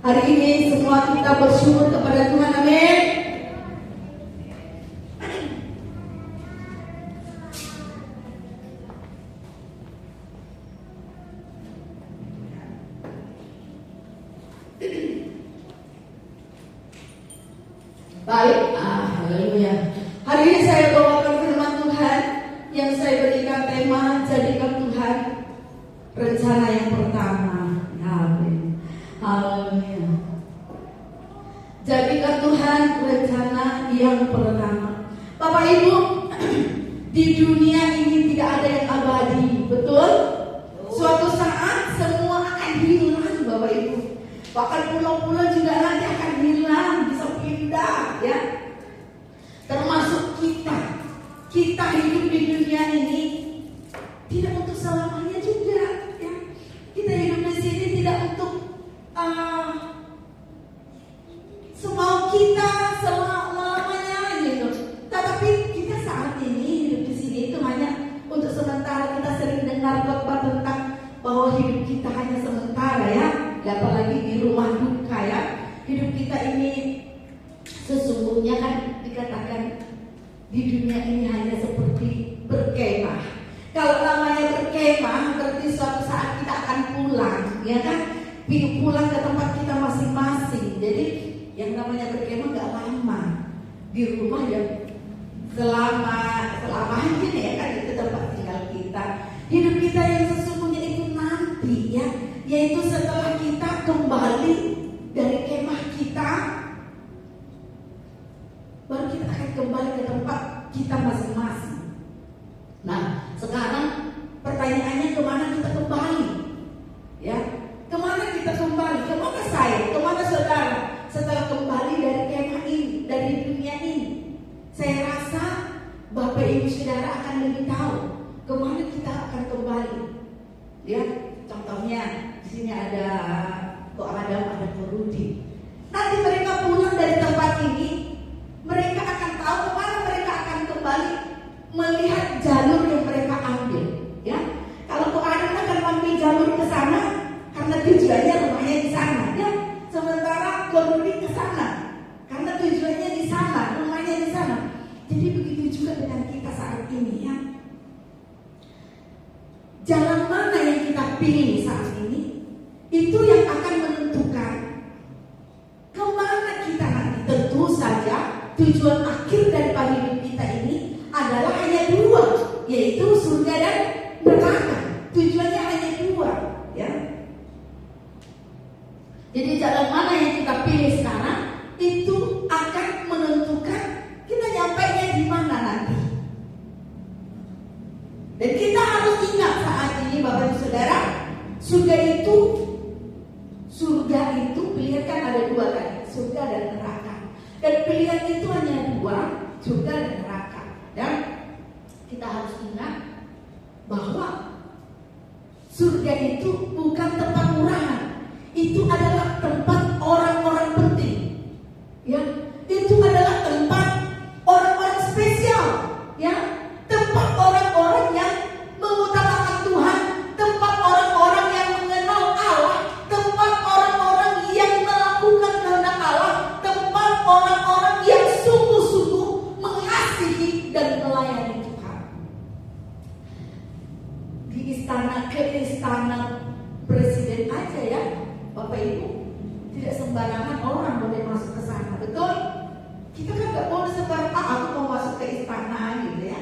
Hari ini semua kita bersyukur kepada Tuhan, amin. Baik, haleluya. Hari ini saya bawakan firman Tuhan yang saya berikan tema, jadikan Tuhan rencana yang pertama. Amin. Haleluya. Jadikan Tuhan rencana yang pertama. Bapak Ibu, di dunia ini tidak ada yang abadi, betul? Suatu saat semua akan hilang, Bapak Ibu. Bahkan pulau-pulau juga nanti akan hilang, bisa pindah, ya. Termasuk kita. Kita hidup di dunia ini tidak untuk selamanya juga, ya. Kita hidup di sini tidak untuk semau kita selama-lamanya, gitu. Tetapi kita saat ini hidup di sini itu hanya untuk sementara. Kita sering dengar khotbah tentang bahwa hidup kita hanya sementara, ya. Apalagi di rumah duka, ya. Hidup kita ini sesungguhnya kan dikatakan di dunia ini hanya seperti berkemah. Kalau namanya berkemah berarti suatu saat kita akan pulang, ya kan? Pulang ke tempat kita masing-masing. Jadi yang namanya berkemah gak lama di rumah, ya selamanya, ya kan, itu tempat tinggal kita. Hidup kita yang sesungguhnya itu nanti, ya, yaitu setelah kita kembali dari kemah kita, baru kita akan kembali ke tempat kita masing-masing. Nah, sekarang pertanyaannya, kemana kita kembali? Ya, kemana kita kembali? Kemana saya? Kemana saudara? Setelah kembali dari kemah ini, dari dunia ini, saya rasa Bapak Ibu Saudara akan lebih tahu kemana kita akan kembali. Ya, contohnya di sini ada Ko Adam, ada Ko Rudi. Nanti mereka pulang dari tempat ini, mereka akan tahu kemana mereka akan kembali, melihat jalur yang mereka ambil, ya. Kalau Ko Adam akan ambil jalur ke sana karena tujuannya rumahnya di sana, ya. Sementara Ko Rudi ke sana karena tujuannya di sana, rumahnya di sana. Jadi begitu juga dengan kita saat ini, ya. Jalan mana yang kita pilih saat ini, itu yang akan menentukan kemana kita nanti. Tentu saja tujuan akhir daripada hidup kita ini adalah hanya dua, yaitu surga dan neraka. Tujuannya hanya dua, ya. Jadi jalan mana yang kita pilih sekarang itu akan menentukan kita nyampainya di mana nanti. Dan kita harus ingat saat ini, Bapak Ibu Saudara, surga itu pilihan kan ada dua, kan, surga dan neraka. Dan pilihan itu hanya dua, surga dan neraka. Dan kita harus ingat bahwa surga itu bukan tempat murahan, itu adalah tempat orang-orang penting, ya. Itu adalah tempat orang-orang spesial, ya. Tempat orang-orang yang mengutamakan Tuhan, tempat orang-orang yang mengenal Allah, tempat orang-orang yang melakukan kehendak Allah, tempat orang-orang yang sungguh-sungguh mengasihi dan melayani Tuhan. Di istana presiden aja, ya, Bapak Ibu, tidak sembarangan orang boleh masuk ke sana, betul? Kita kan gak boleh sembarangan, aku mau masuk ke istana, gitu, ya.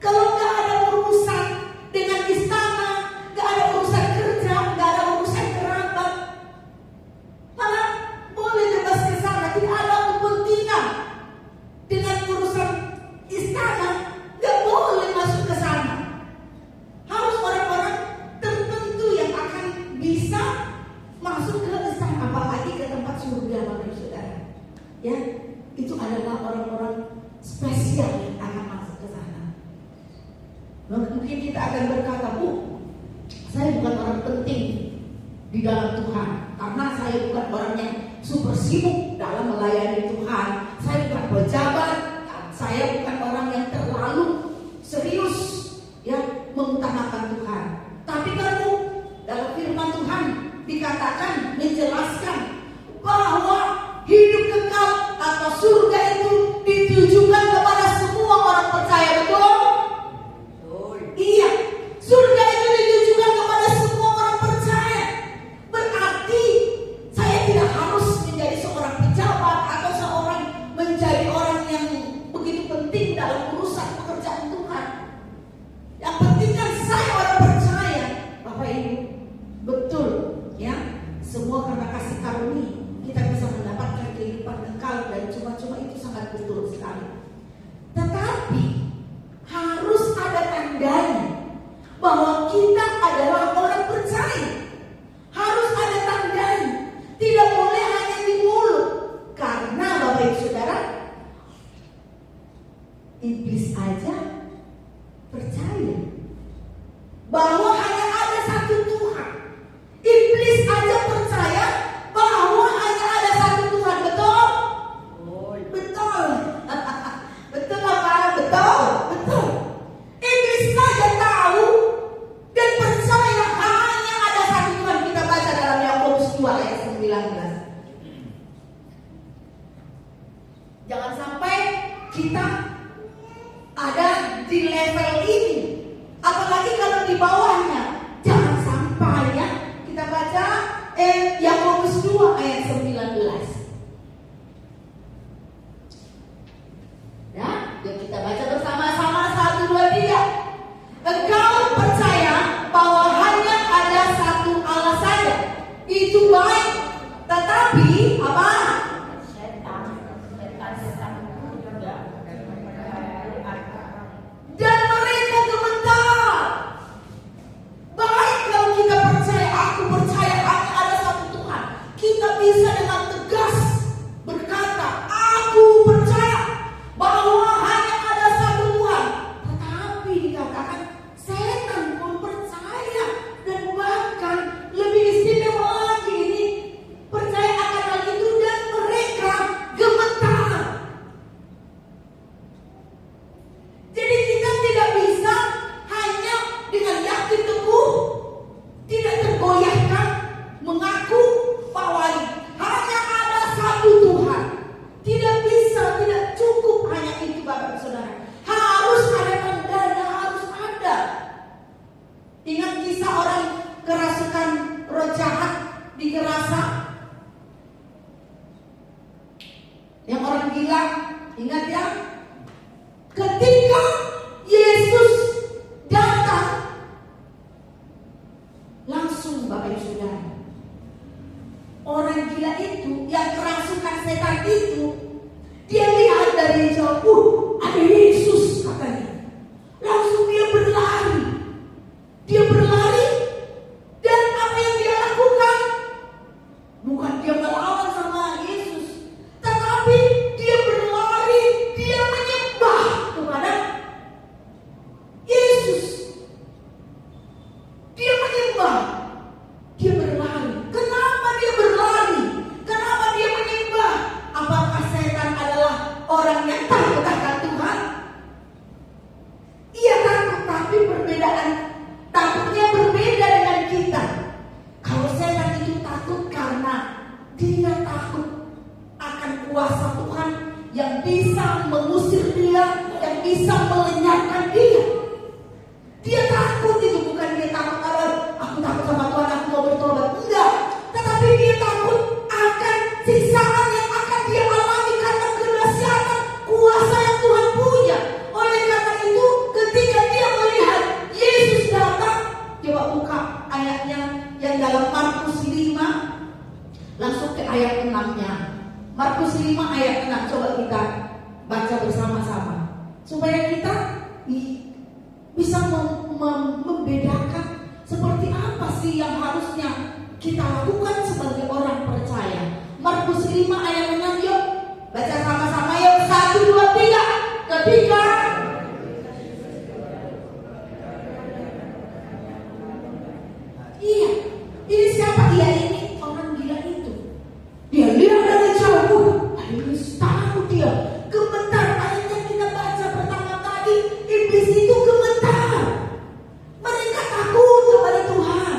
Kalau gak ada urusan dengan istana, gak ada urusan kerja, gak ada urusan kerabat, malah boleh bebas ke sana, tidak ada kepentingan dengan urusan istana, gak boleh masuk ke sana. Harus orang-orang tertentu yang akan bisa masuk ke istana, apalagi ke tempat surga, Bapak Ibu Saudara, ya. Itu adalah orang-orang spesial yang akan masuk ke sana. Mungkin kita akan berkata, Bu, saya bukan orang penting di dalam Tuhan, karena saya bukan orang yang super sibuk dalam melayani Tuhan. Saya bukan pejabat, saya bukan orang yang terlalu serius, ya, mengutamakan Tuhan. Tapi kamu dalam firman Tuhan dikatakan, menjelaskan surga itu ditujukan kepada semua orang percaya, betul? Iya, surga itu ditujukan kepada semua orang percaya. Berarti saya tidak harus menjadi seorang pejabat atau seorang menjadi orang yang begitu penting dalam urusan pekerjaan Tuhan. Yang penting kan saya orang percaya, Bapak Ibu. Betul, ya. Semua karena kasih karunia kita bisa mendapatkan kehidupan kekal, dan cuma-cuma itu sangat betul sekali. Tetapi harus ada tandanya bahwa kita adalah orang percaya. Harus ada tandanya. Tidak boleh hanya di mulut. Karena Bapak Ibu Saudara, iblis aja percaya bahwa hanya ada satu Tuhan. Iblis aja percaya bahwa hanya ada satu Tuhan. Betul? Betul. Betul apa? Betul. Betul. Iblis saja tahu dan percaya hanya ada satu Tuhan. Kita baca dalam Yakobus 2 ayat 19. Jangan sampai kita ada di level ini, apalagi kalau di bawahnya. Jangan sampai, ya. Kita baca Yakobus 2 ayat 19. Ya, yuk kita baca bersama-sama. 1, 2, 3. Engkau percaya bahwa hanya ada satu Allah saja. Itu baik. Tetapi apa? Dan mereka gemetar. Baik kalau kita percaya, aku percaya hanya ada satu Tuhan. Kita bisa dengan tegas berkata, aku percaya bahwa hanya ada satu Tuhan. Tetapi dikatakan setan pun percaya, dan bahkan lebih istimewa lagi ini, percaya akan hal itu dan mereka gemetar. Jadi kita tidak bisa hanya dengan yakin teguh, tidak tergoyahkan, mengaku bahwa hanya ada satu Tuhan. Tidak bisa, tidak cukup hanya itu, Bapak Saudara. Harus ada tandanya, harus ada. Ingat kisah orang kerasukan roh jahat di Gerasa? Yang orang gila, ingat ya? Ketika Yesus datang, langsung Bapak Ibu Saudara, orang gila itu yang kerasukan setan itu, dia lihat dari jauh, ada Yesus katanya. Langsung dia berlari. Dia berlari, dan apa yang dia lakukan? Bukan dia melawan sama Yesus, tetapi dia berlari, dia menyembah kepada Yesus. Dia menyembah, dia berlari. Kenapa dia berlari? Kenapa dia menyembah? Apakah setan adalah orang yang takut akan Tuhan? Ia takut, tapi perbedaan takutnya berbeda dengan kita. Kalau setan itu takut karena dia takut akan kuasa Tuhan yang bisa mengusir dia, yang bisa melenyapkan dia. Dia takut itu, bukan dia takut karena aku takut sama Tuhan, aku mau bertobat. Enggak, tetapi dia takut akan siksaan yang akan dia alami karena kedahsyatan kuasa yang Tuhan punya. Oleh karena itu, ketika dia melihat Yesus datang, coba buka ayatnya yang dalam Markus 5, langsung ke ayat 6-nya. Markus 5 ayat 6, coba kita baca bersama-sama supaya kita bisa membedakan seperti apa sih yang harusnya kita lakukan sebagai orang percaya. Markus 5 ayat 6, yuk baca sama-sama, yuk. 1, 2, 3. Ketika iya, ini siapa? Dia ini orang gila itu. Dia lihat dari jauh, iblis tahu dia gemetar. Ayat yang kita baca pertama tadi, iblis itu gemetar. Mereka takut kepada Tuhan.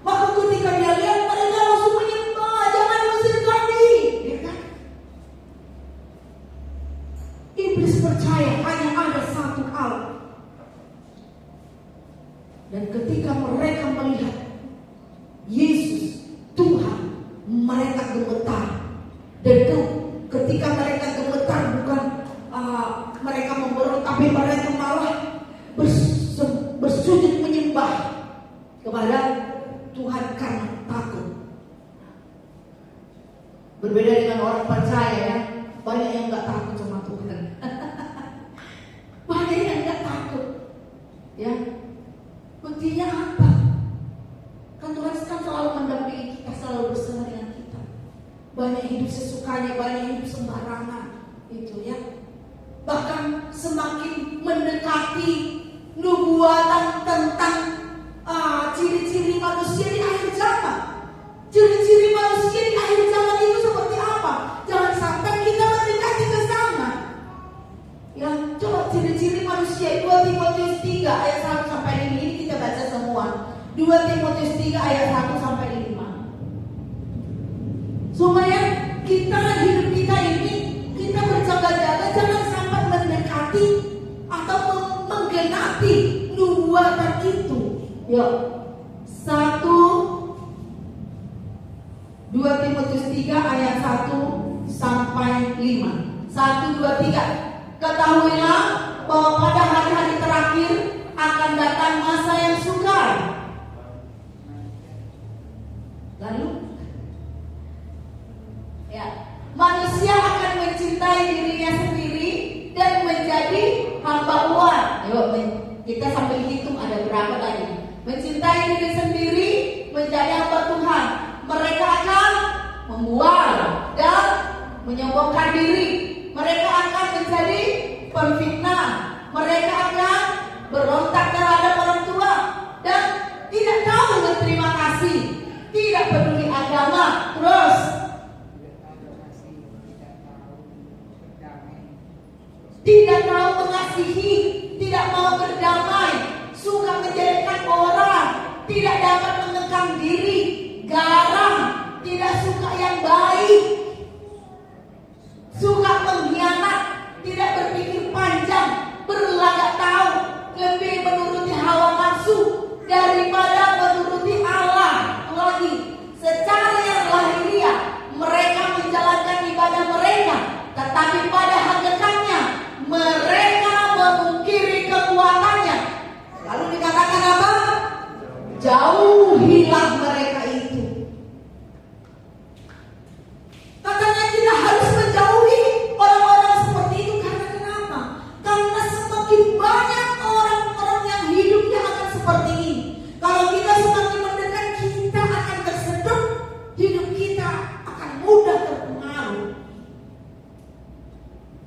Maka ketika dia lihat, mereka langsung menyembah, jangan usir kami, ya kan? Tuhan, mereka gemetar. Dan ketika mereka gemetar, bukan mereka memberontak, tapi mereka malah bersujud menyembah kepada Tuhan karena takut. Berbeda dengan orang percaya ya, banyak yang gak takut sama Tuhan. Banyak yang gak takut. Ya, buktinya apa? Kan Tuhan kan selalu mendampingi kita, selalu bersama dengan kita. Banyak hidup sesukanya, banyak hidup sembarangan, itu ya. Bahkan semakin mendekati nubuatan tentang ciri-ciri manusia di akhir zaman. Ciri-ciri manusia di akhir zaman itu seperti apa? Jangan sampai kita mendekati ke sana. Ya, coba ciri-ciri manusia 2 Timotius 3 ayat 1 sampai 5 ini kita baca semua. 2 Timotius 3 ayat 1 sampai 5. Supaya kita hidup kita ini kita berjaga-jaga jangan sampai mendekati atau menggenapi nubuatan itu. Yuk, 2 Timotius 3 ayat 1 sampai 5. 1, 2, 3. Ketahuilah bahwa pada hari-hari terakhir akan datang masa yang sukar. Lalu ya, manusia akan mencintai dirinya sendiri dan menjadi hamba uang. Yuk, kita sambil hitung ada berapa tadi. Mencintai diri sendiri, menjadi hamba Tuhan. Mereka akan membual dan menyombongkan diri. Mereka akan menjadi penfitnah. Mereka akan berontak terhadap orang tua dan tidak tahu berterima kasih, tidak peduli agama. Terus tidak tahu mengasihi, tidak mau berdamai, suka menjelekkan orang, tidak dapat mengekang diri, garang, tidak suka yang baik, suka mengkhianat, tidak berpikir panjang, berlagak tahu, lebih menuruti hawa nafsu daripada menuruti Allah. Lagi, secara yang lahiriah mereka menjalankan ibadah mereka, tetapi pada hakikatnya mereka memungkiri kekuatannya. Lalu dikatakan apa? Jauhilah mereka itu. Katanya kita harus menjauhi orang-orang seperti itu. Karena kenapa? Karena semakin banyak orang-orang yang hidupnya akan seperti ini. Kalau kita semakin mendekat, kita akan tersedot, hidup kita akan mudah terpengaruh.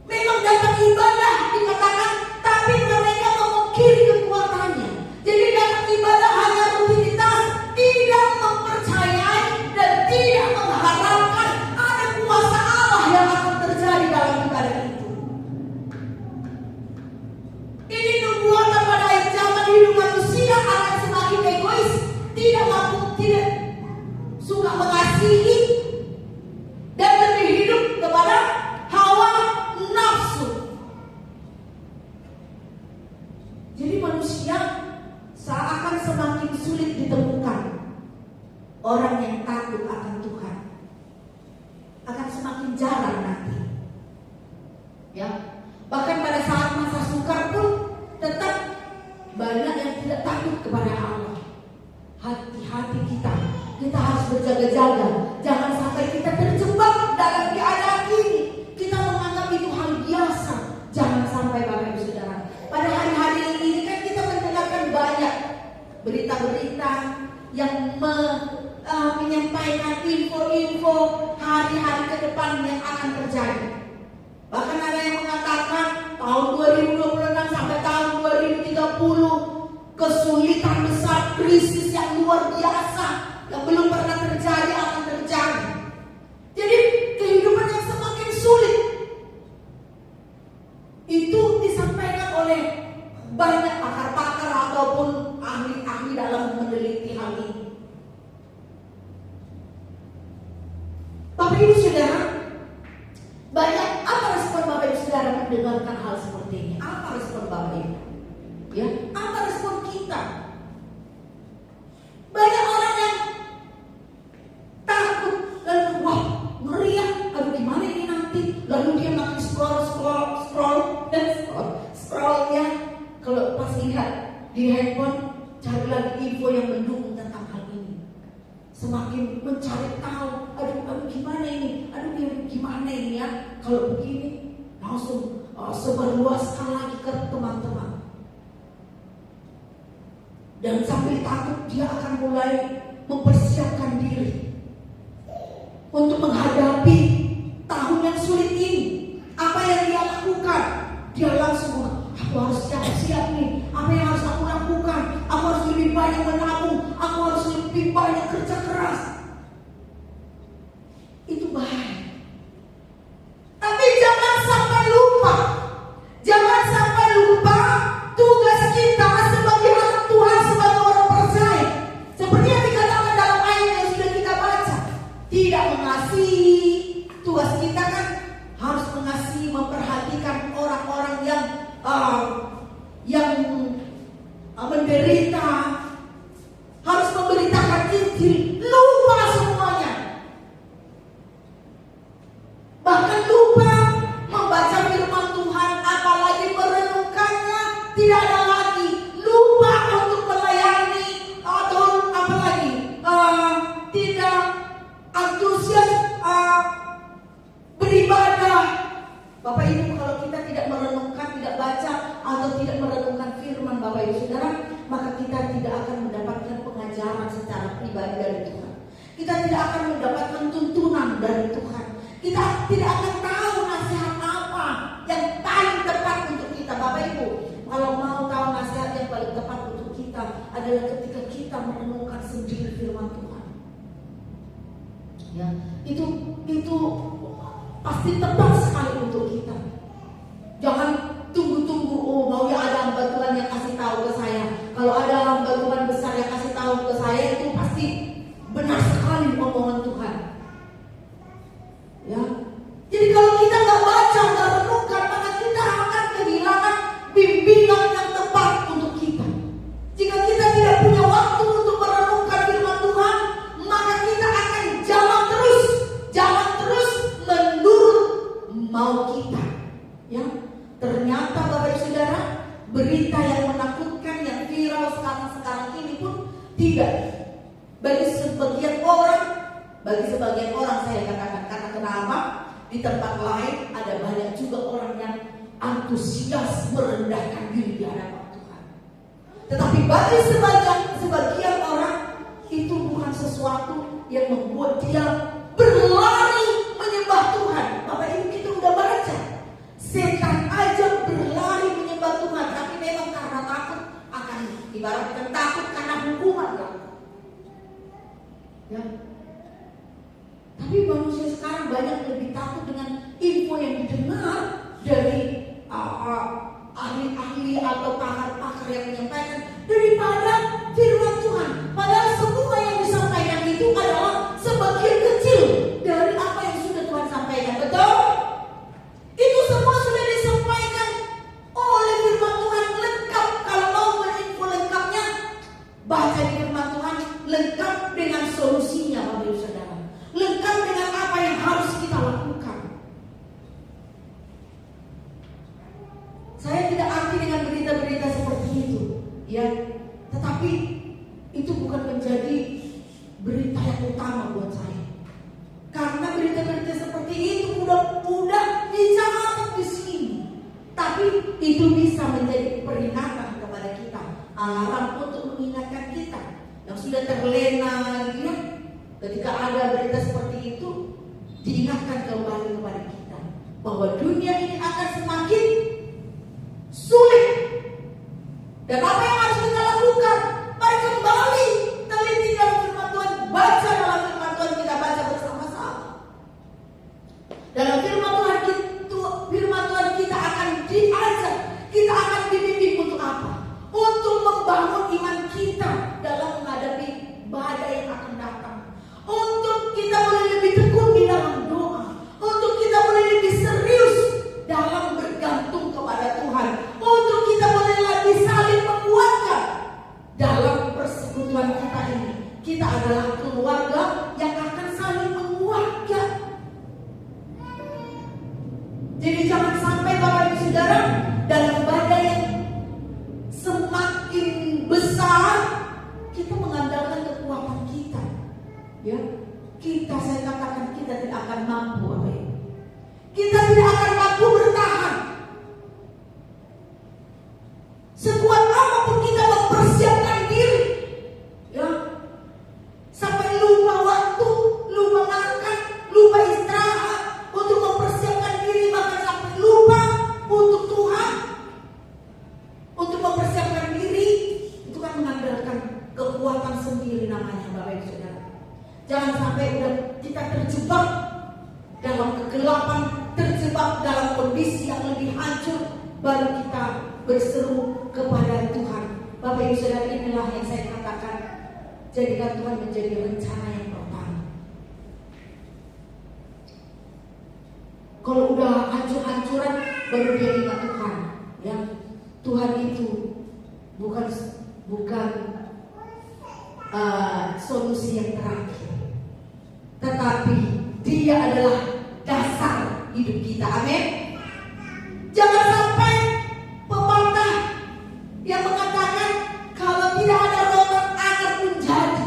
Memang datang ibadah dikatakan, tapi mereka memungkiri kekuatannya. Jadi datang ibadah hanya rutinitas, tidak mempercayai dan tidak mengharapkan ada kuasa Allah yang akan terjadi dalam ibadah itu. Ini nubuatan pada akhir zaman. Hidup manusia akan semakin egois, tidak mampu, tidak suka mengasihi, dan lebih hidup kepada hawa nafsu. Jadi manusia seakan semakin sulit ditemukan. Orang yang takut akan Tuhan akan semakin jarang nanti. Ya, bahkan pada saat masa sukar pun tetap banyak yang tidak takut kepada Allah. Hati-hati kita harus berjaga-jaga. Jangan sampai kita terjebak dalam keadaan ini. Kita menganggap itu hal biasa. Jangan sampai Bapak Ibu Saudara. Pada hari-hari ini kan kita mendengarkan banyak berita-berita yang menyampaikan info-info hari-hari ke depan yang akan terjadi. Bahkan ada yang mengatakan tahun 2026 sampai tahun 2030 kesulitan besar, krisis yang luar biasa yang belum pernah terjadi akan terjadi. Jadi kehidupan yang semakin sulit itu disampaikan oleh banyak pakar-pakar ataupun ahli-ahli dalam meneliti hal ini. Bapak Ibu Saudara, banyak apa respon Bapak Ibu Saudara mendengarkan hal seperti ini? Apa respon Bapak Ibu? Ya, apa respon kita? Banyak orang yang di handphone, cari lagi info yang mendukung tentang hal ini. Semakin mencari tahu, aduh gimana ini, gimana ini ya. Kalau begini, langsung sebarluaskan lagi ke teman-teman. Dan sambil takut dia akan mulai mempersiapkan diri untuk menghadapi tahun yang sulit ini. Apa yang dia lakukan? Dia langsung, aku harus siap-siap nih. Apa yang harus aku lakukan? Aku harus lebih banyak menabung. Aku harus lebih banyak kerja keras. Itu bahaya. Tapi jangan sampai lupa. Jangan sampai lupa tugas kita sebagai anak Tuhan, sebagai orang percaya. Seperti yang dikatakan dalam ayat yang sudah kita baca. Tidak mengasihi. Tugas kita kan harus mengasihi, memperhatikan orang-orang yang menderita, harus memberitakan Injil. Lupa semuanya, bahkan lupa membaca firman Tuhan, apalagi merenungkannya. Tidak ada lagi. Lupa untuk melayani, atau apalagi tidak antusias beribadah. Bapak Ibu, kalau kita tidak merenungkan, tidak baca atau tidak merenungkan firman Bapak Ibu Saudara, maka kita tidak akan mendapatkan pengajaran secara pribadi dari Tuhan. Kita tidak akan mendapatkan tuntunan dari Tuhan. Kita tidak akan tahu nasihat apa yang paling tepat untuk kita. Bapak Ibu, kalau mau tahu nasihat yang paling tepat untuk kita adalah ketika kita merenungkan sendiri firman Tuhan. Ya, itu pasti tepat sekali untuk kita. Jangan tunggu-tunggu, mau ya ada hamba Tuhan yang kasih tahu ke saya. Kalau ada hamba Tuhan besar yang kasih tahu ke saya, itu pasti benar sekali omongan Tuhan. Ya. Jadi kalau kita nggak baca, nggak renungkan, maka kita akan kehilangan bimbingan yang tepat untuk kita. Jika kita tidak punya waktu untuk merenungkan firman Tuhan, maka kita akan jalan terus menurut mau kita. Ya, ternyata Bapak Ibu Saudara, berita yang menakutkan yang viral sekarang ini pun tidak. Bagi sebagian orang saya katakan, karena kenapa? Di tempat lain ada banyak juga orang yang antusias merendahkan diri di hadapan Tuhan. Tetapi bagi sebagian orang itu bukan sesuatu yang membuat dia berlari menyembah Tuhan. Bapak Ibu, kita udah baca, setan aja berlari menyembah Tuhan, tapi memang karena takut akan, ibaratkan takut karena hukuman lah. Ya. Tapi manusia sekarang banyak lebih takut dengan info yang didengar dari ahli-ahli atau pakar-pakar yang menyampaikan daripada firman Tuhan. Padahal semua yang disampaikan itu adalah sebagian kecil dari apa yang sudah Tuhan sampaikan. Betul? Itu semua sudah disampaikan oleh firman Tuhan lengkap. Kalau mau berinfo lengkapnya, baca di firman Tuhan lengkap dengan solusinya, Bapak Ibu Saudara. Lengkap dengan apa yang harus kita lakukan. Saya tidak anti dengan berita-berita seperti itu, ya. Tetapi itu bukan menjadi berita yang utama buat saya. Karena berita-berita seperti itu udah dicatat di sini. Tapi itu bisa menjadi peringatan kepada kita, alarm untuk mengingatkan kita yang sudah terlena, gitu ya. Ketika ada berita seperti itu, diingatkan kembali kepada kita bahwa dunia ini akan semakin sulit. Dan apa yang harus kita lakukan? Mari kembali teliti dalam firman Tuhan, baca dalam firman Tuhan, kita baca bersama-sama. Dalam firman Tuhan kita akan diajar, kita akan dibimbing untuk apa? Untuk membangun iman kita dalam menghadapi badai yang akan datang. Untuk kita boleh lebih tekun di dalam doa. Untuk kita boleh lebih serius dalam bergantung kepada Tuhan. Untuk kita boleh lebih saling menguatkan saya katakan kita tidak akan mampu. Kita tidak akan mampu bertahan. Sekuat apapun kita mempersiapkan diri, ya, sampai lupa waktu, lupa makan, lupa istirahat untuk mempersiapkan diri, bahkan sampai lupa untuk Tuhan, untuk mempersiapkan diri, itu kan mengandalkan kekuatan sendiri namanya, Bapak Ibu Saudara. Jangan sampai udah kita terjebak dalam kegelapan, terjebak dalam kondisi yang lebih hancur, baru kita berseru kepada Tuhan. Bapak Ibu Saudara, inilah yang saya katakan, jadikan Tuhan menjadi rencana yang pertama. Kalau udah hancur-hancuran, baru dia ingat Tuhan. Ya, Tuhan itu bukan solusi yang terakhir, tetapi Dia adalah dasar hidup kita. Amin. Jangan sampai pepatah yang mengatakan kalau tidak ada rotan akar pun jadi.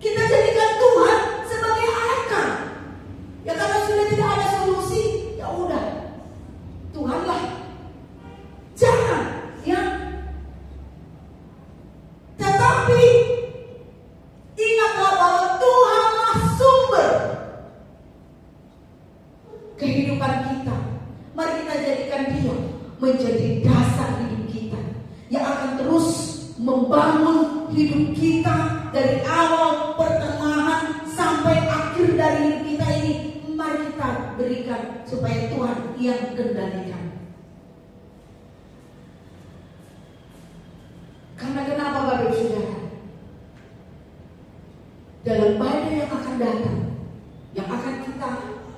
Kita jadikan Tuhan sebagai akar. Ya kalau sudah tidak ada solusi, ya udah, Tuhanlah. Jangan, ya. Tetapi ingatlah bahwa Tuhanlah sumber kehidupan kita. Mari kita jadikan Dia menjadi dasar hidup kita, yang akan terus membangun hidup kita dari awal, pertengahan, sampai akhir dari hidup kita ini. Mari kita berikan supaya Tuhan yang kendalikan. Karena kenapa, Bapak Ibu Saudara? Dalam badai yang akan datang, yang akan kita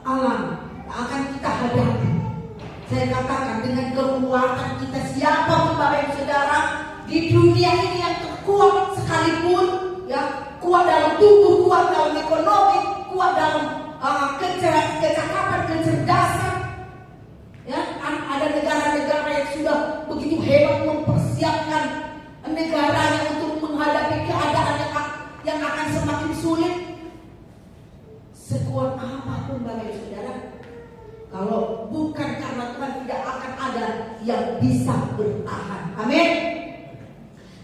alami, yang akan kita hadapi, saya katakan dengan kekuatan kita, siapapun Bapak Ibu Saudara di dunia ini yang terkuat sekalipun, ya, kuat dalam tubuh, kuat dalam ekonomi, kuat dalam kecakapan, kecerdasan, ya, ada negara-negara yang sudah begitu hebat mempersiapkan negaranya untuk menghadapi keadaan yang akan semakin sulit. Sekuat apapun Bapak Ibu Saudara, kalau bukan karena Tuhan, tidak akan ada yang bisa bertahan. Amin.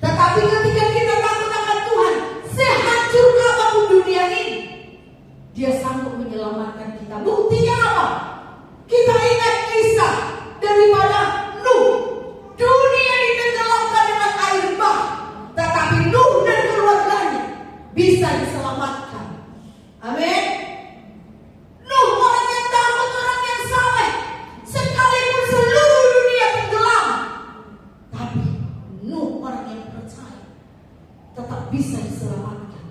Tetapi ketika kita takut akan Tuhan, sehancur apapun dunia ini, Dia sanggup menyelamatkan kita. Buktinya apa? Kita ingat kisah daripada Nuh. Dunia ditenggelamkan dengan air bah, tetapi Nuh dan keluarganya bisa diselamatkan. Amin. Nuh orang yang takut, orang yang saleh, sekalipun seluruh dunia tenggelam, tapi Nuh orang yang percaya tetap bisa diselamatkan.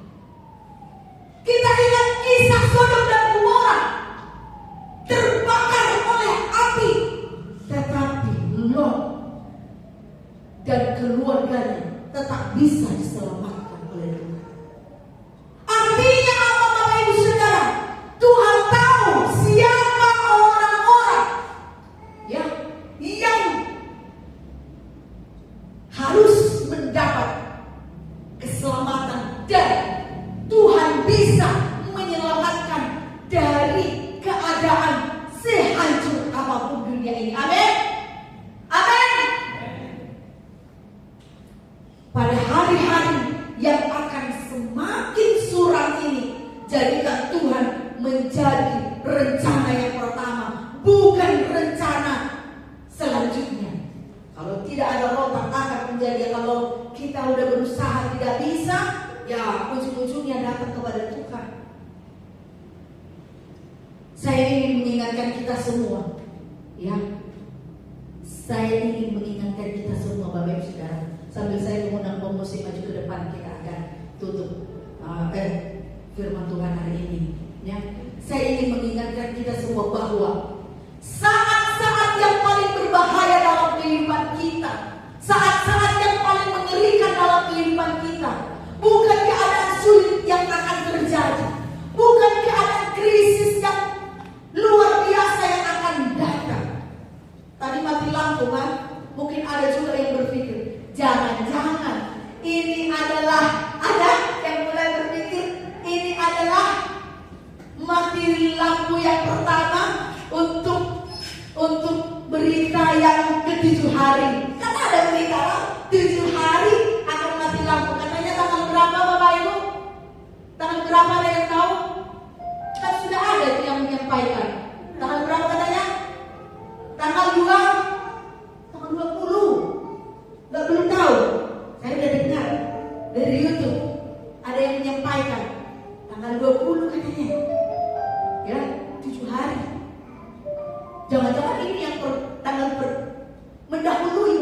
Kita ingat kisah Sodom dan Gomora, terbakar oleh api, tetapi Lot dan keluarganya tetap bisa diselamatkan oleh Tuhan. Artinya apa, Bapak Ibu Saudara? Tuhan tahu siapa orang-orang, ya, yang harus mendapat keselamatan, dan Tuhan bisa menyelamatkan dari keadaan sehancur apapun dunia ini. Amin. Amin. Pada hari-hari yang akan semakin suram ini, jadikan Tuhan menjadi rencana yang pertama, bukan rencana selanjutnya. Kalau tidak ada rotan akan menjadi, kalau kita udah berusaha tidak bisa, ya ujung-ujungnya datang kepada Tuhan. Saya ingin mengingatkan kita semua, ya. Saya ingin mengingatkan kita semua, Bapak Ibu Saudara. Sambil saya mengundang pemusik maju ke depan, kita akan tutup firman Tuhan hari ini, ya. Saya ingin mengingatkan kita semua bahwa saat-saat yang paling berbahaya dalam kehidupan kita, saat-saat yang paling mengerikan dalam kehidupan kita, bukan keadaan sulit yang akan terjadi, bukan keadaan krisis yang luar biasa yang akan datang. Tadi mati lampu kan? Mungkin ada juga yang berpikir, jangan-jangan ini adalah, ada yang mulai berpikir, ini adalah mati lampu yang pertama untuk berita yang ke-7 hari. Kan ada berita 7 hari akan mati lampu. Katanya tanggal berapa Bapak Ibu? Tanggal berapa ada yang tahu? Kan sudah ada itu yang menyampaikan. Tanggal berapa katanya? Tanggal 20. Belum tahu. Saya udah dengar dari YouTube ada yang menyampaikan tanggal 20 katanya. Ya, 7 hari. Jangan-jangan ini yang mendahului.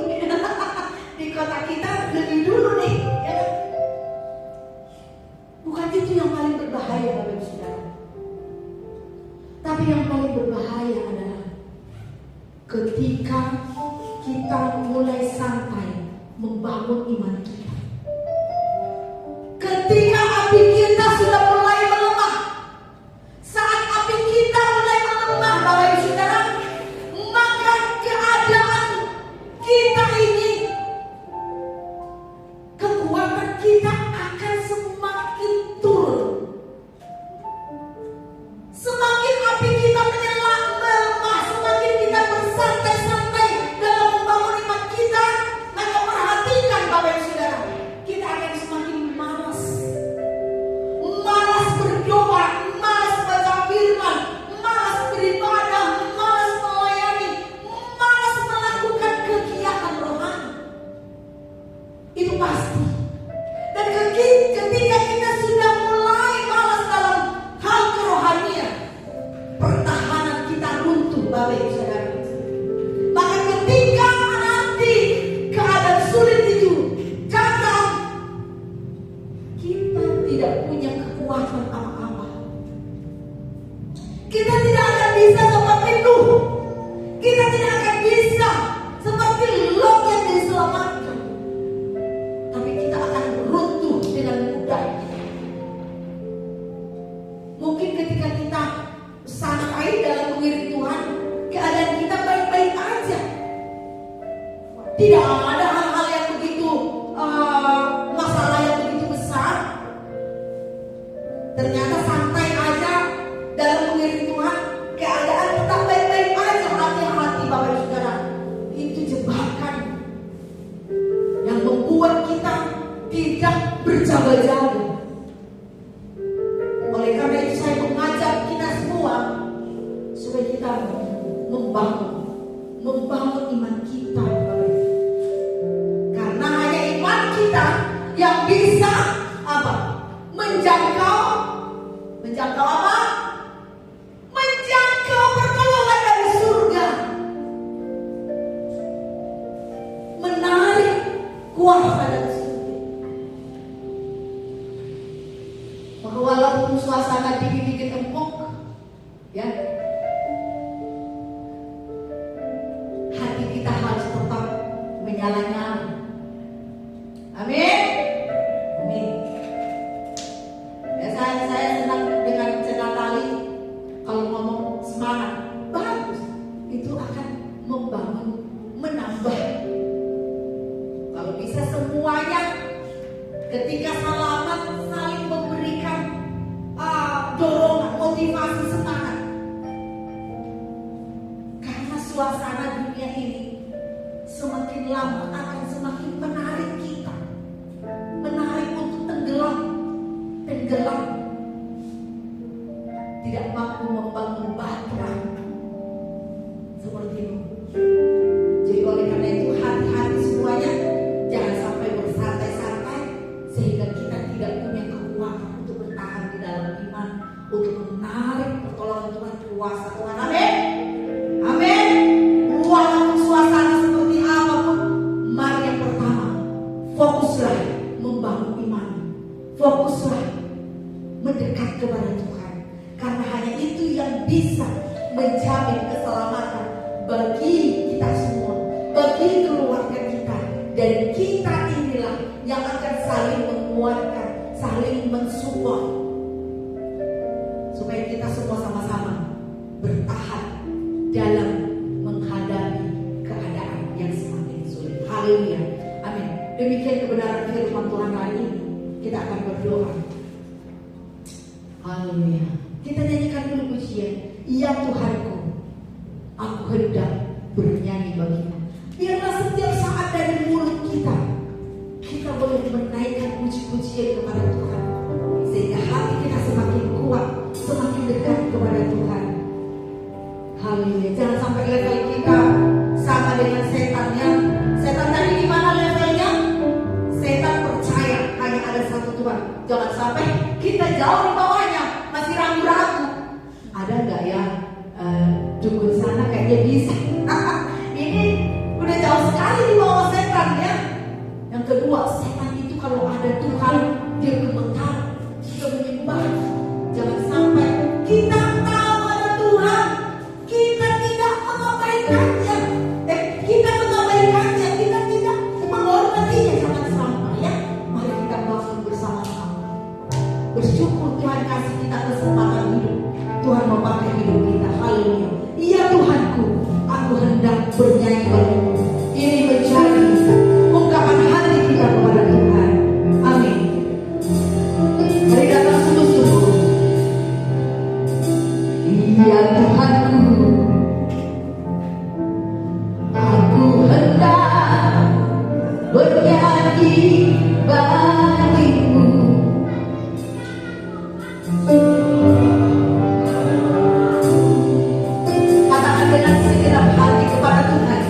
Di kota kita lebih dulu nih, ya kan? Bukan itu yang paling berbahaya Bapak Ibu Saudara. Tapi yang paling berbahaya adalah ketika kita mulai santai membangun iman kita. Ketika api kita sudah mulai melemah. Saat api kita mulai melemah Bapak Ibu Saudara, maka keadaan kita ini, kekuatan kita akan semakin turun. Semakin api kita melemah, semakin kita bersantai-santai dalam membangun iman kita, maka perhatikan Bapak Ibu Saudara, kita akan semakin malas berdoa, malas baca firman, malas beribadah, malas melayani, malas melakukan kegiatan rohani. Itu pasti. Dan ketika kita sudah mulai malas dalam hal kerohanian, pertahanan kita runtuh Bapak Ibu Saudara. Maka ketika nanti keadaan sulit itu datang, kita tidak punya kekuatan apa-apa. Kita tidak akan bisa seperti Nuh. Kita tidak akan bisa seperti Lot yang diselamatkan. Tapi kita akan runtuh dengan mudah. Mungkin ketika kita santai dalam mengiring Tuhan, keadaan kita baik-baik aja. Tidak ada hal-hal yang begitu masalah yang begitu besar. Ternyata santai aja dalam mengiring Tuhan, keadaan tetap baik-baik aja. Hati-hati Bapak Ibu Saudara, itu jebakan yang membuat kita tidak berjaga-jaga. Oleh karena itu saya mengajak kita semua supaya kita membangun iman kita, Bapak Ibu. Karena hanya iman kita yang bisa apa? Menjangkau apa? Menjangkau pertolongan dari surga. Menarik kuasa dari surga. Maka walaupun suasana dikit-dikit empuk, ya, hati kita harus tetap menyala-nyala. Amin. Amin. Ya, saya senang dengan cerita tali. Kalau ngomong semangat, bagus. Itu akan membangun, menambah. Kalau bisa semuanya ketika salaman saling memberikan dorongan, motivasi, semangat. Karena suasana dunia ini semakin lama akan semakin menarik kita, menarik untuk tenggelam, tidak mampu membangun bahtera seperti itu. Jadi oleh karena itu hati-hati semuanya, jangan sampai bersantai-santai sehingga kita tidak punya kekuatan untuk bertahan di dalam iman, untuk menarik pertolongan Tuhan, kuasa Tuhan. Amin. Amin. Walaupun suasana seperti apapun, mari yang pertama, fokuslah membangun iman. Fokuslah mendekat kepada Tuhan. Karena hanya itu yang bisa menjamin keselamatan bagi kita semua, bagi keluarga kita. Dan kita inilah yang akan saling menguatkan, saling mensupport, supaya kita semua sama-sama bertahan dalam menghadapi keadaan yang semakin sulit. Haleluya. Amin. Demikian kebenaran firman Tuhan hari ini. Kita akan berdoa. Haleluya. Kita nyanyikan dulu pujian. Ya Tuhanku, aku hendak bernyanyi bagimu. Biarlah setiap saat dari mulut kita boleh menaikkan puji-pujian kepada Tuhan, sehingga hati kita semakin kuat, semakin dekat kepada Tuhan. Haleluya. Jangan sampai level kita sama dengan setan ya. Setan tadi di mana levelnya? Setan percaya hanya ada satu Tuhan. Jangan sampai kita jauh di bawahnya, masih ragu-ragu. Ada nggak ya dukun sana kayaknya bisa. Ini udah jauh sekali di bawah setan ya. Yang kedua, setan itu kalau ada Tuhan dia gemetar, dia menyembah. Jangan sampai kita tahu ada Tuhan, kita tidak mengabaikannya. Kita mengabaikannya, kita tidak menghormatinya. Jangan sampai ya. Mari kita bangun bersama-sama. Bersyukur Tuhan kasih kita kesempatan hidup. Tuhan mau pakai hidup kita. Haleluya. Iya Tuhanku, aku hendak bernyanyi bagimu. Ini menjadi ungkapan hati kita kepada Tuhan. Amin. Mari datang sungguh-sungguh. Iya Tuhanku, aku hendak bernyanyi bagimu. Katakan dengan segenap hati kepada Tuhan.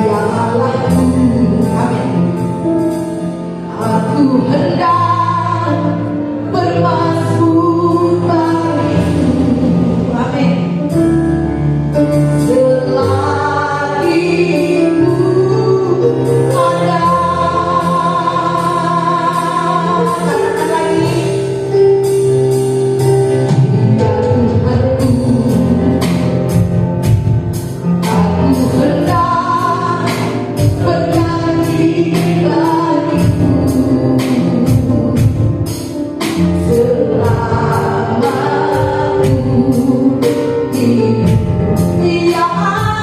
Ya Allahku, amin. Aku hendak bermasmur bagimu, amin. Selagi ada, katakan lagi. Ya Tuhanku, aku hendak bernyanyi bagimu selama aku hidup. Ya Allahku,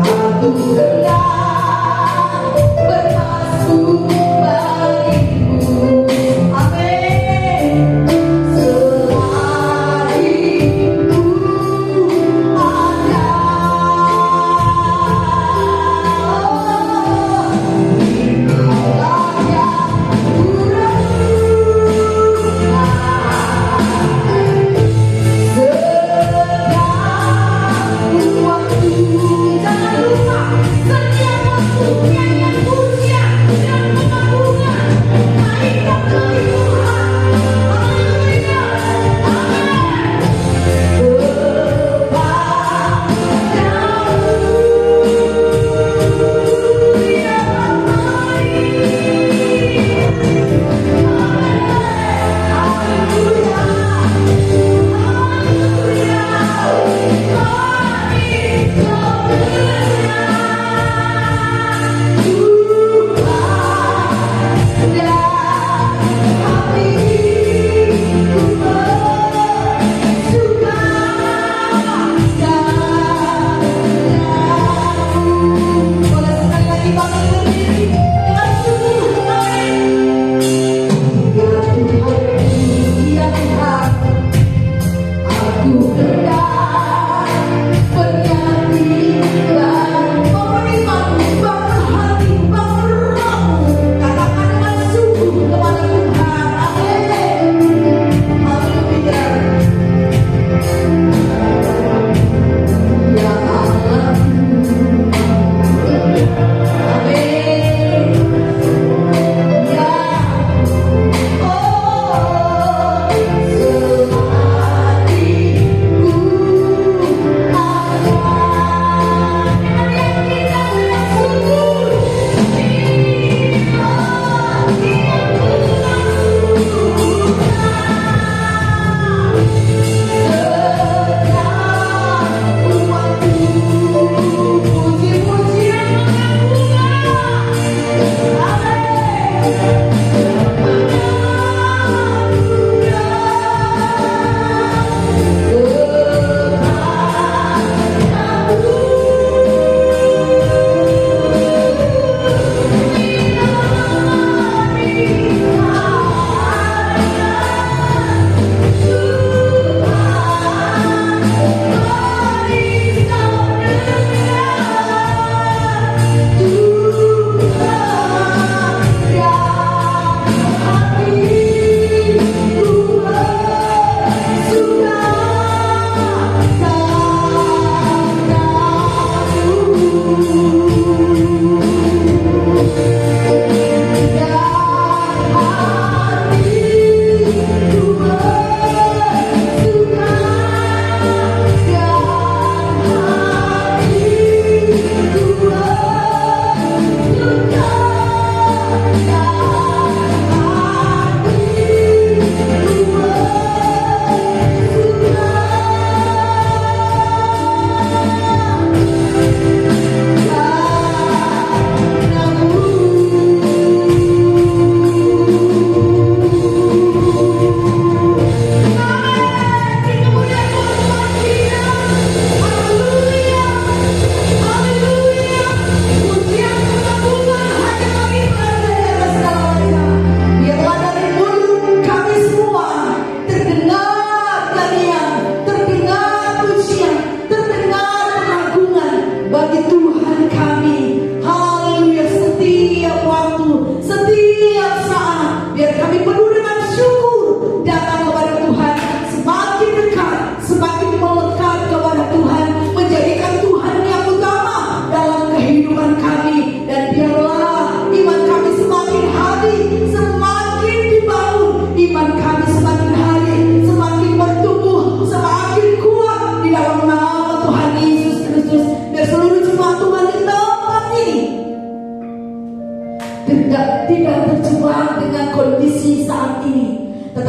aku hendak bermasmur bagimu, amin. Selagi ada, inilah yang ku rasakan.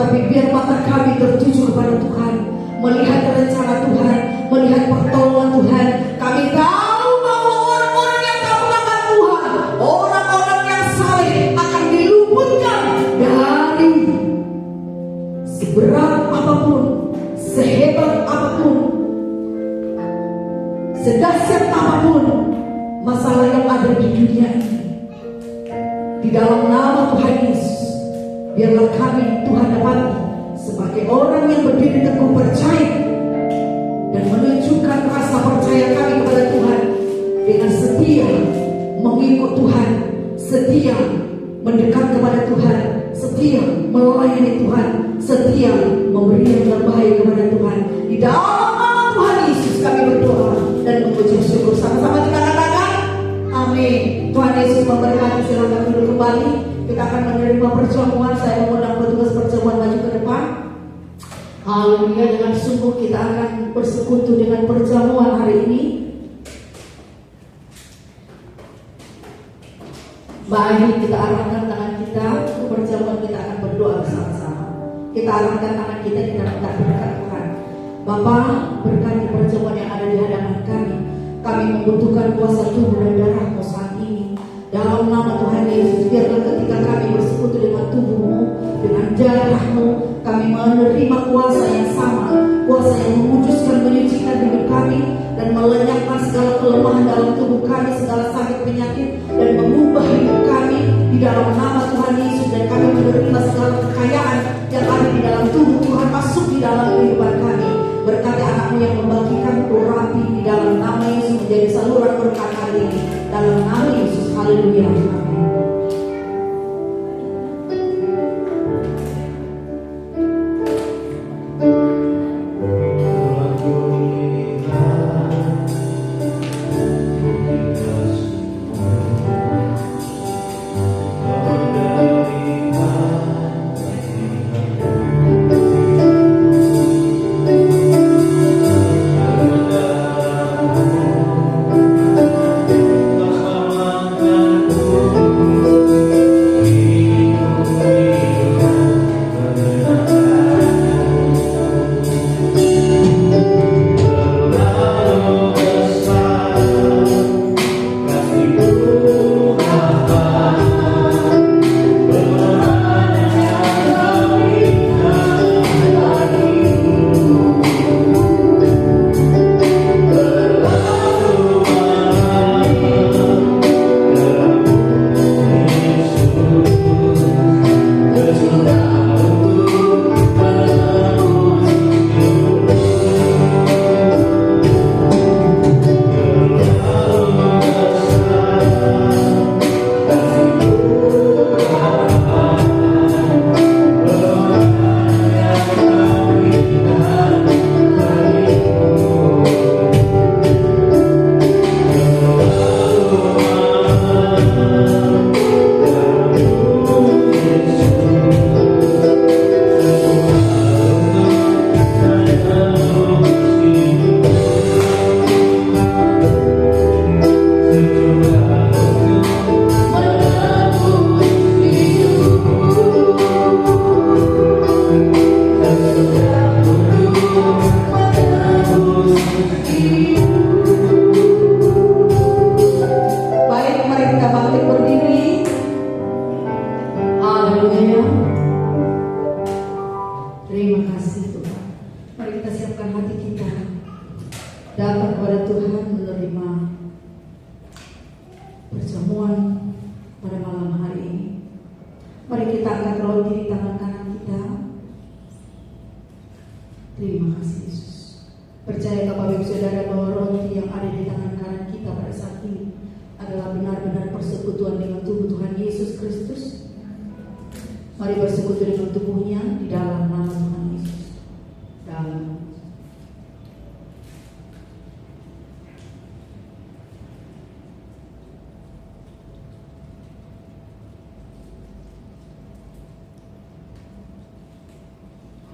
Tetapi biar mata kami tertuju kepada Tuhan, melihat rencana Tuhan, melihat pertolongan Tuhan. Kami tahu bahwa orang-orang yang taat akan Tuhan, orang-orang yang saleh akan diluputkan dari seberat apapun, sehebat apapun, sedahsyat apapun masalah yang ada di dunia ini. Di dalam nama Tuhan Yesus, biarlah kami Tuhan dapati sebagai orang yang berdiri teguh percaya dan menunjukkan rasa percaya kami kepada Tuhan dengan setia mengikut Tuhan, setia mendekat kepada Tuhan, setia melayani Tuhan, setia memberi yang terbaik kepada Tuhan. Di dalam nama Tuhan Yesus kami berdoa dan mengucap syukur. Sama-sama kita katakan amin. Tuhan Yesus memberkati. Silakan duduk kembali. Kita akan menerima perjamuan. Saya mengundang petugas perjamuan maju ke depan. Haleluya. Dengan sungguh kita akan bersekutu dengan perjamuan hari ini. Mari kita arahkan tangan kita ke perjamuan. Kita akan berdoa bersama-sama. Kita arahkan tangan kita minta berkat Tuhan. Bapa, berkati perjamuan yang ada di hadapan kami. Kami membutuhkan kuasa tubuh dan darah-Mu saat ini. Dalam nama Tuhan Yesus, biarlah ketika kami bersekutu dengan tubuh-Mu, dengan darah-Mu, kami menerima kuasa yang sama, kuasa yang menguduskan, menyucikan hidup kami, dan melenyapkan segala kelemahan dalam tubuh kami, segala sakit penyakit, dan mengubah hidup kami di dalam nama Tuhan Yesus. Dan kami menerima segala kekayaan yang ada di dalam tubuh Tuhan masuk di dalam kehidupan kami. Berkati anak-Mu yang membagikan rapi di dalam nama Yesus menjadi saluran berkat hari ini. Dalam nama Yesus, haleluya.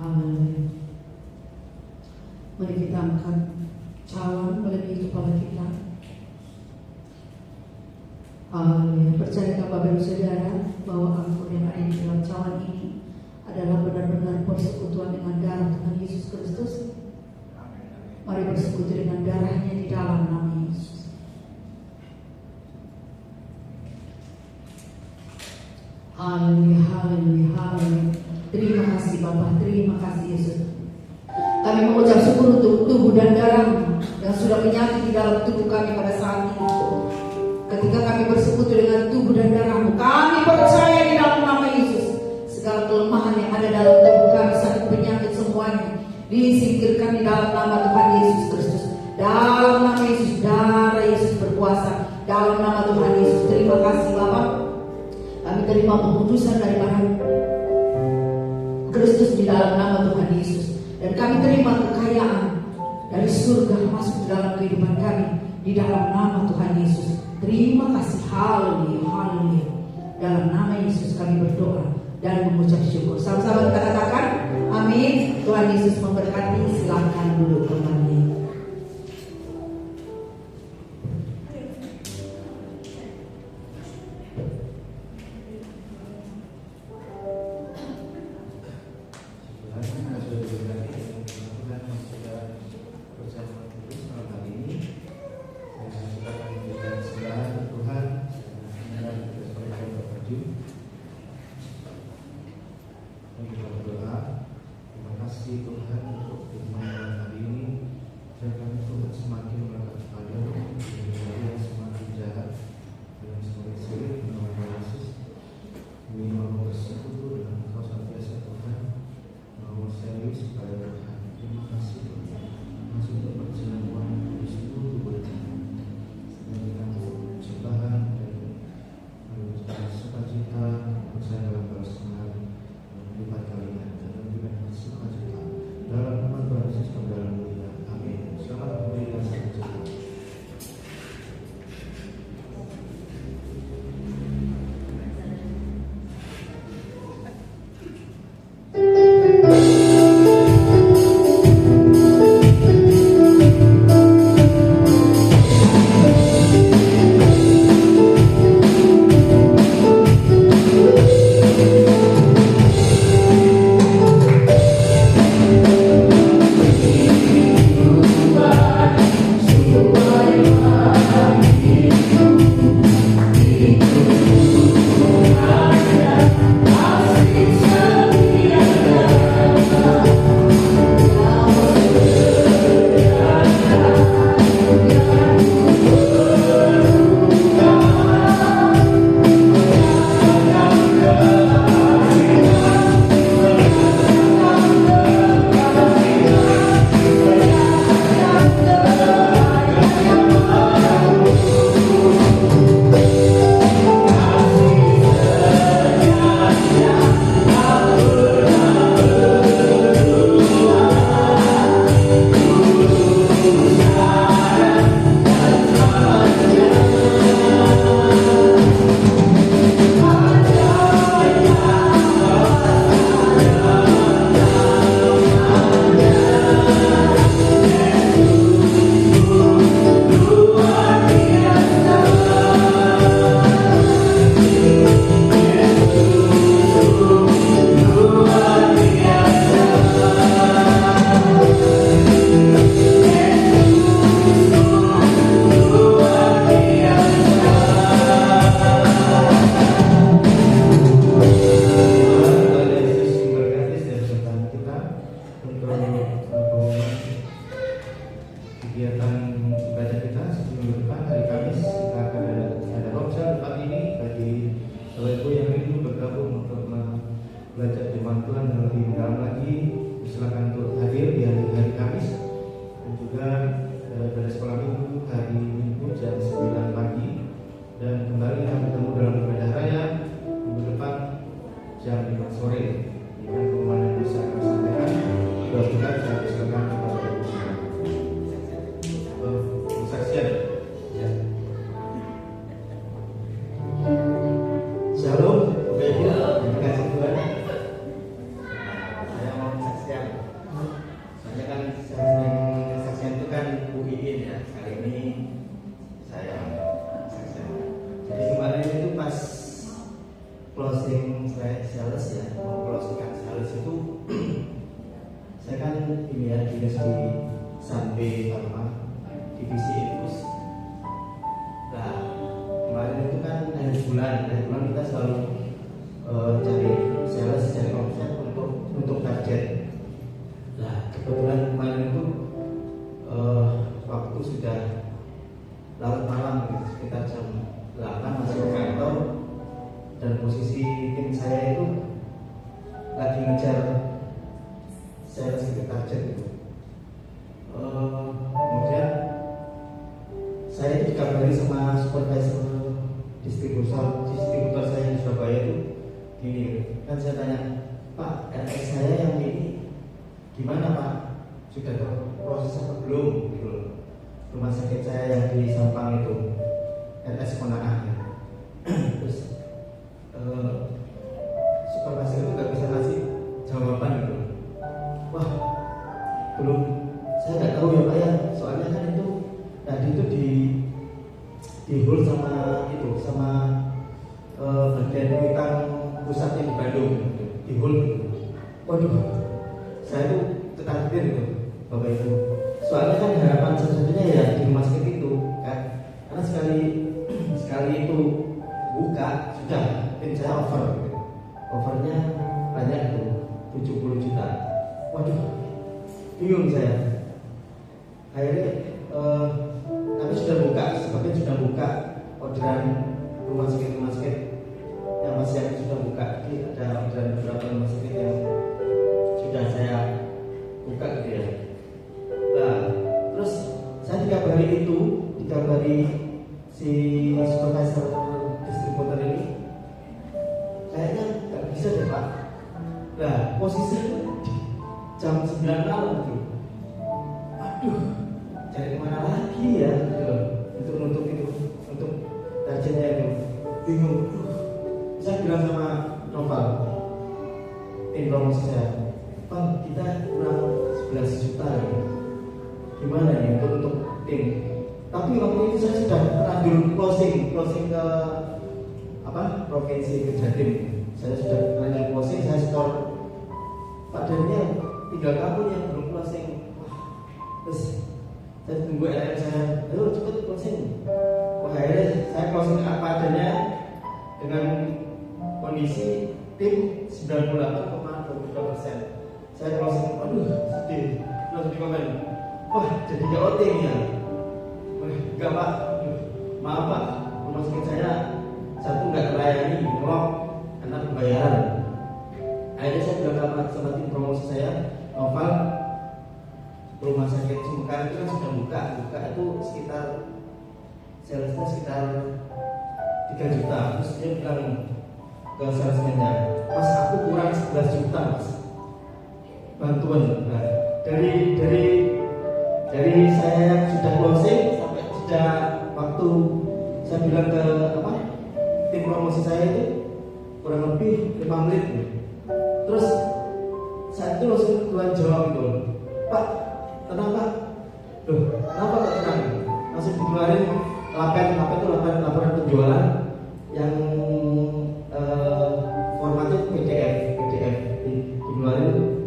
Amin. Mari kita angkat cawan melebihi kepala kita. Haleluya. Percayakan Bapak Ibu Saudara bahwa ampun yang ada di dalam cawan ini adalah adalah benar-benar persekutuan dengan darah Tuhan Yesus Kristus. Mari bersekutu dengan darahnya di dalam nama Yesus. Haleluya, haleluya, haleluya. Terima kasih Bapa, terima kasih Yesus. Kami mengucap syukur untuk tubuh dan darah yang sudah menyatu di dalam tubuh kami pada saat ini. Ketika kami bersekutu dengan tubuh dan darah-Mu, kami percaya di dalam nama Yesus, segala kelemahan yang ada dalam tubuh kami, sakit penyakit semuanya disingkirkan di dalam nama Tuhan Yesus Kristus. Dalam nama Yesus, darah Yesus berkuasa. Dalam nama Tuhan Yesus, terima kasih Bapa. Kami terima keputusan daripada Kristus di dalam nama Tuhan Yesus. Dan kami terima kekayaan dari surga masuk ke dalam kehidupan kami di dalam nama Tuhan Yesus. Terima kasih, haleluya, haleluya. Dalam nama Yesus kami berdoa dan mengucap syukur. Sama-sama kita katakan amin. Tuhan Yesus memberkati. Silakan duduk kembali. Kemarin itu pas ini ya dinas di Sanbe Farma divisi infus. Nah kemarin itu kan akhir bulan kita selalu cari sales, cari omset untuk target. Nah kebetulan kemarin itu waktu sudah larut malam gitu, sekitar jam 8 masuk ke kantor, dan posisi tim saya itu lagi ngejar sales ke target gitu. Kemudian saya dikabari sama supervisor distributor saya di Surabaya itu gini, kan saya tanya, Pak, RS saya yang ini gimana Pak? Sudah proses apa belum? Gitu. Rumah sakit saya yang di Sampang itu RS Kona'ah ya. Terus supervisor itu nggak bisa ngasih jawaban gitu. Wah, belum, saya nggak tahu ya Pak ya. Soalnya kan itu tadi itu di hold sama bagian utang pusatnya di Bandung gitu. Di hold gitu. Waduh, saya tuh ketakutan gitu Bapak Ibu. Soalnya kan harapan satu-satunya ya di rumah sakit itu kan, karena sekali itu buka sudah tim saya over gitu. Overnya banyak itu 70 juta. Waduh, bingung saya. Akhirnya kami sudah buka, sepertinya sudah buka orderan rumah sakit yang masih sudah buka. Jadi ada orderan beberapa rumah sakit yang sudah saya buka gitu ya. Nah, terus saya dikabari si supervisor distributor ini, kayaknya nggak bisa deh Pak. Nah, posisi jam 9 malam tuh. Aduh, cari kemana lagi ya gitu, untuk targetnya itu. Bingung. Saya bilang sama Noval, tim promosi saya, Pak, kita kurang 11 juta ya. Gimana ya untuk tim? Tapi waktu itu saya sudah terlanjur closing ke provinsi, ke Jatim. Saya sudah terlanjur closing, saya store. Padahal tinggal kamu yang belum closing. Terus saya tunggu RM saya, ayo cepet closing. Wah, akhirnya saya closing apa adanya dengan kondisi tim 98,22%. Saya closing, aduh sedih. Terus di komen, wah jadi KOT ya. Wah enggak Pak, maaf Pak, rumah sakit saya satu nggak melayani, nolak karena pembayaran. Akhirnya saya bilang sama tim promosi saya, Noval, rumah sakit Sumekar itu kan sudah buka itu sekitar salesnya sekitar 3 juta. Terus dia bilang ke salesnya, Mas aku kurang 11 juta Mas bantuan. Nah, dari saya yang sudah closing sampai sudah waktu saya bilang ke tim promosi saya itu kurang lebih 5 menit. Terus saya itu langsung keluar jawab gitu, Pak, tenang Pak. Loh, kenapa Pak tenang? Langsung dikeluarin laporan penjualan yang formatnya PDF dikeluarin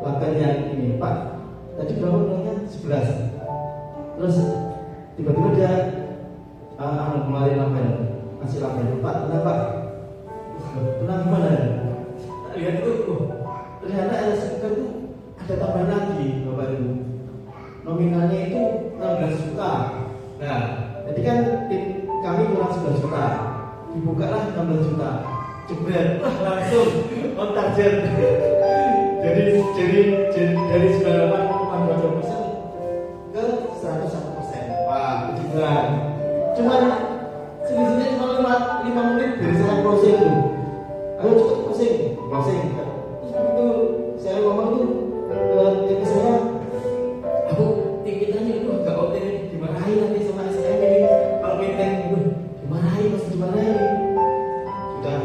laporan yang ini, Pak. Tadi berapa bilangnya 11. Terus tiba-tiba dia ngeluarin laporan, kasih laporan, Pak, tenang Pak. Tenang gimana? Lihat itu, ternyata LSMK itu ada tambahan lagi Bapak Ibu. Nominalnya itu 16 juta. Nah, jadi kan tim kami kurang 11 juta, dibukalah 16 juta. Jebret, langsung on target. Jadi dari 98,2% ke 101%. Wah, puji Tuhan. Cuman selisihnya cuma 5 menit dari saya closing tuh. Ayo cepet closing. Terus begitu saya ngomong tuh ke saya, aku tinggitannya itu agak OT nih, dimarahin nanti sama SM ini kalau meeting gitu, dimarahin sudah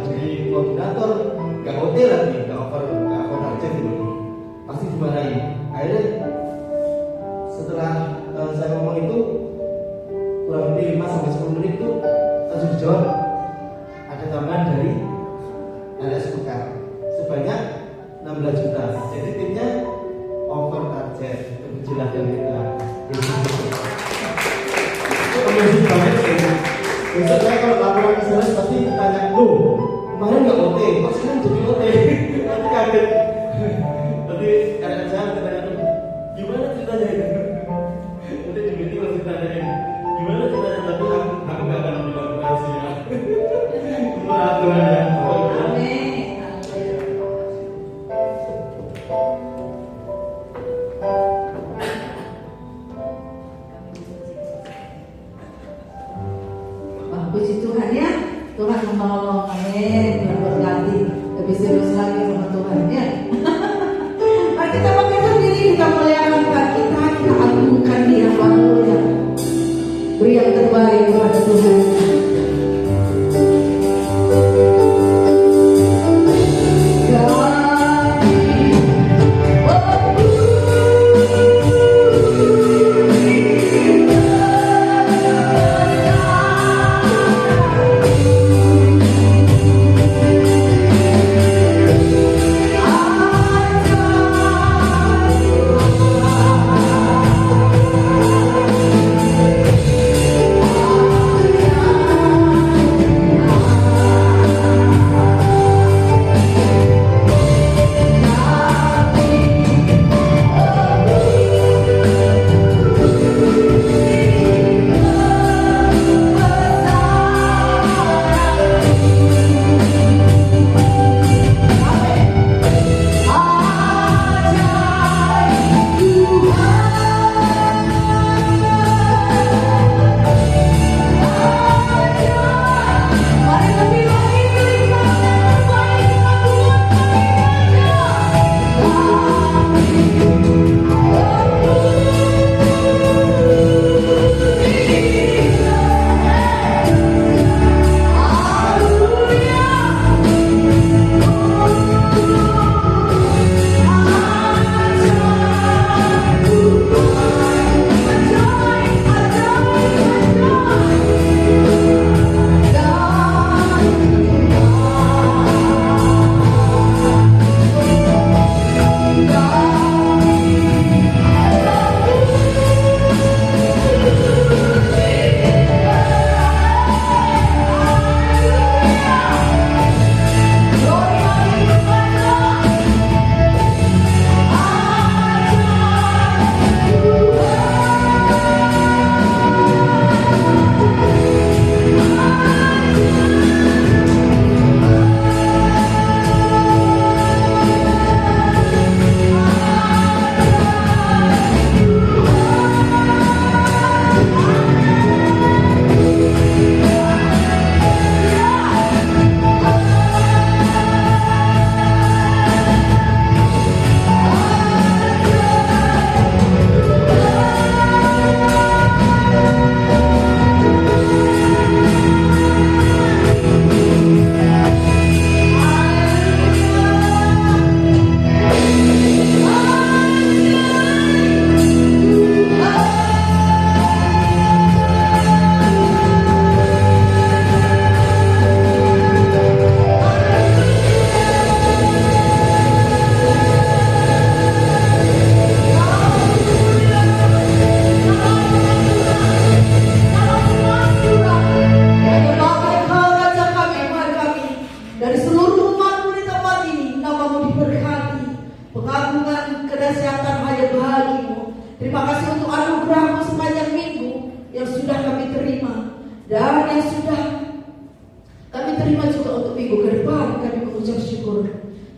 jadi koordinator, gak OT lagi, gak over target gitu, pasti dimarahin. Akhirnya setelah saya ngomong itu kurang lebih 5-10 menit serius lagi sama Tuhan ya. Mari kita bangkitkan diri, kita muliakan Tuhan kita agungkan Dia. Haleluya. Beri yang terbaik kepada Tuhan.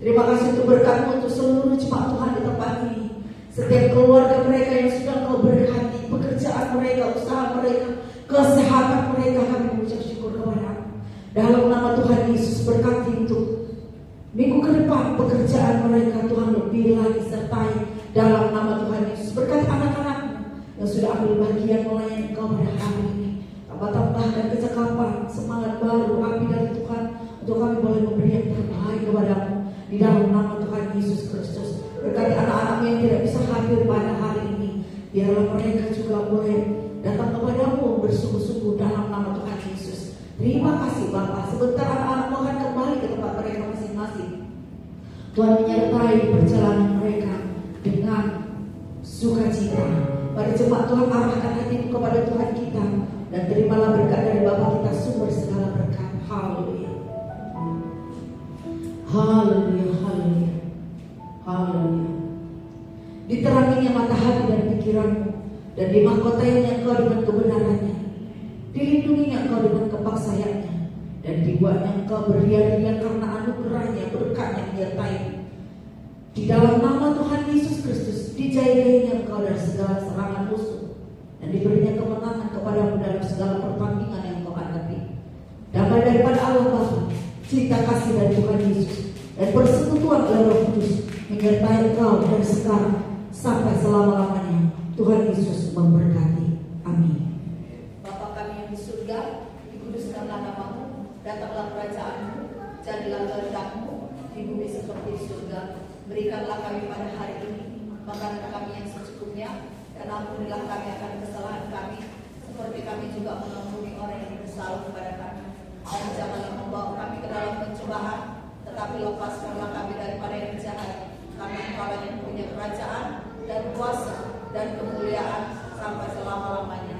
Terima kasih untuk berkat-Mu untuk seluruh jemaat Tuhan di tempat ini. Setiap keluarga mereka yang sudah Kau berkati, pekerjaan mereka, usaha mereka, kesehatan mereka, kami mengucap syukur kepada-Mu. Dalam nama Tuhan Yesus, berkati untuk minggu ke depan pekerjaan mereka, Tuhan lebih lagi sertai dalam nama Tuhan Yesus. Berkati anak-anak-Mu yang sudah ambil bagian melayani Kau pada hari ini. Tambahkan kecakapan, semangat baru, api dari Tuhan untuk kami boleh memberi yang terbaik kepada-Mu di dalam nama Tuhan Yesus Kristus. Berkati anak-anak yang tidak bisa hadir pada hari ini, biarlah mereka juga boleh datang kepada-Mu bersungguh-sungguh dalam nama Tuhan Yesus. Terima kasih Bapa. Sebentar anak-anak Tuhan kembali ke tempat mereka masing-masing. Tuhan menyertai perjalanan mereka dengan sukacita. Mari jemaat Tuhan arahkan hatimu kepada Tuhan kita dan terimalah berkat dari Bapa kita, sumber segala berkat. Haleluya. Haleluya, haleluya, haleluya. Diteranginya mata hati dan pikiranmu, dan dimahkotainya engkau dengan kebenarannya. Dilindunginya engkau dengan kepaksaiannya, dan dibuatnya engkau beria-ria karena anugerahnya, berkatnya menyertaimu. Di dalam nama Tuhan Yesus Kristus, dijagainya engkau dari segala serangan musuh, dan diberinya kemenangan kepadamu dalam segala pertandingan yang kau hadapi. Damai daripada Allah Bapa, cinta kasih dari Tuhan Yesus, dan persekutuan oleh Roh Kudus menyertai engkau dari sekarang sampai selama-lamanya. Tuhan Yesus memberkati. Amin. Bapa kami yang di surga, dikuduskanlah namamu, datanglah kerajaanmu, jadilah kehendak-mu di bumi seperti di surga. Berikanlah kami pada hari ini makanan kami yang secukupnya, dan ampunilah kami akan kesalahan kami, seperti kami juga mengampuni orang yang bersalah kepada kami. Dan janganlah membawa kami ke dalam pencobaan, tetapi lepaskanlah kami daripada yang jahat. Karena Engkau yang punya kerajaan dan kuasa dan kemuliaan sampai selama-lamanya.